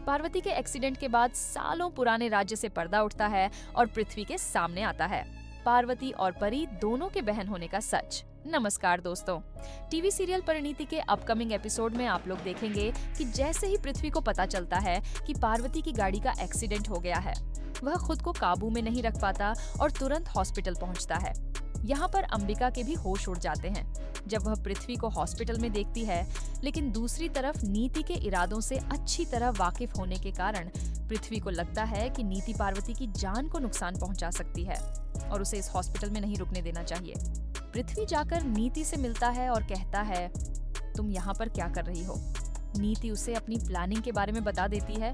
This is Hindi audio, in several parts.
पार्वती के एक्सीडेंट के बाद सालों पुराने राज्य से पर्दा उठता है और पृथ्वी के सामने आता है पार्वती और परी दोनों के बहन होने का सच। नमस्कार दोस्तों, टीवी सीरियल परिणीति के अपकमिंग एपिसोड में आप लोग देखेंगे कि जैसे ही पृथ्वी को पता चलता है कि पार्वती की गाड़ी का एक्सीडेंट हो गया है, वह खुद को काबू में नहीं रख पाता और तुरंत हॉस्पिटल पहुंचता है। यहाँ पर अंबिका के भी होश उड़ जाते हैं जब वह पृथ्वी को हॉस्पिटल में देखती है, लेकिन दूसरी तरफ नीति के इरादों से अच्छी तरह वाकिफ होने के कारण पृथ्वी को लगता है कि नीति पार्वती की जान को नुकसान पहुंचा सकती है और उसे इस हॉस्पिटल में नहीं रुकने देना चाहिए। पृथ्वी जाकर नीति से मिलता है और कहता है, तुम यहाँ पर क्या कर रही हो? नीति उसे अपनी प्लानिंग के बारे में बता देती है।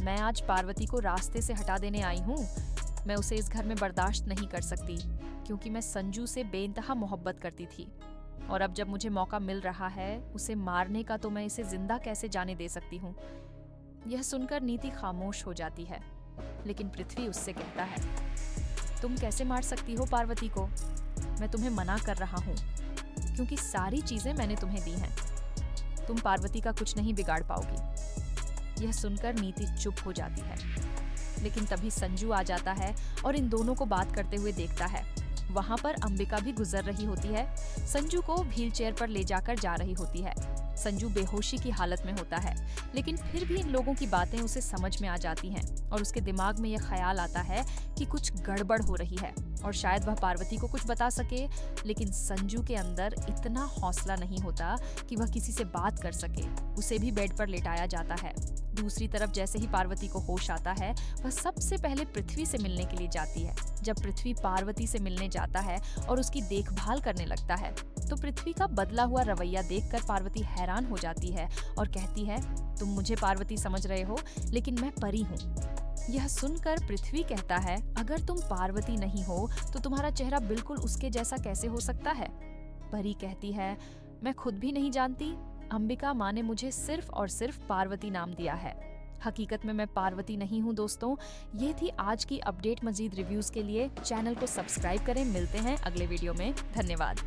मैं आज पार्वती को रास्ते से हटा देने आई हूँ। मैं उसे इस घर में बर्दाश्त नहीं कर सकती क्योंकि मैं संजू से बेइंतहा मोहब्बत करती थी और अब जब मुझे मौका मिल रहा है उसे मारने का, तो मैं इसे जिंदा कैसे जाने दे सकती हूँ। यह सुनकर नीति खामोश हो जाती है, लेकिन पृथ्वी उससे कहता है, तुम कैसे मार सकती हो पार्वती को? मैं तुम्हें मना कर रहा हूँ क्योंकि सारी चीजें मैंने तुम्हें दी हैं। तुम पार्वती का कुछ नहीं बिगाड़ पाओगी। यह सुनकर नीति चुप हो जाती है, लेकिन तभी संजू आ जाता है और इन दोनों को बात करते हुए देखता है। वहाँ पर अंबिका भी गुजर रही होती है, संजू को व्हील चेयर पर ले जाकर जा रही होती है। संजू बेहोशी की हालत में होता है, लेकिन फिर भी इन लोगों की बातें उसे समझ में आ जाती हैं और उसके दिमाग में यह ख्याल आता है कि कुछ गड़बड़ हो रही है और शायद वह पार्वती को कुछ बता सके, लेकिन संजू के अंदर इतना हौसला नहीं होता कि वह किसी से बात कर सके। उसे भी बेड पर लेटाया जाता है। दूसरी तरफ जैसे ही पार्वती को होश आता है, वह सबसे पहले पृथ्वी से मिलने के लिए जाती है। जब पृथ्वी पार्वती से मिलने जाता है और उसकी देखभाल करने लगता है, तो पृथ्वी का बदला हुआ रवैया देखकर पार्वती हैरान हो जाती है और कहती है, तुम मुझे पार्वती समझ रहे हो, लेकिन मैं परी हूँ। यह सुनकर पृथ्वी कहता है, अगर तुम पार्वती नहीं हो तो तुम्हारा चेहरा बिल्कुल उसके जैसा कैसे हो सकता है? परी कहती है, मैं खुद भी नहीं जानती। अंबिका माँ ने मुझे सिर्फ और सिर्फ पार्वती नाम दिया है। हकीकत में मैं पार्वती नहीं हूँ। दोस्तों, ये थी आज की अपडेट। मजीद रिव्यूज के लिए चैनल को सब्सक्राइब करें। मिलते हैं अगले वीडियो में। धन्यवाद।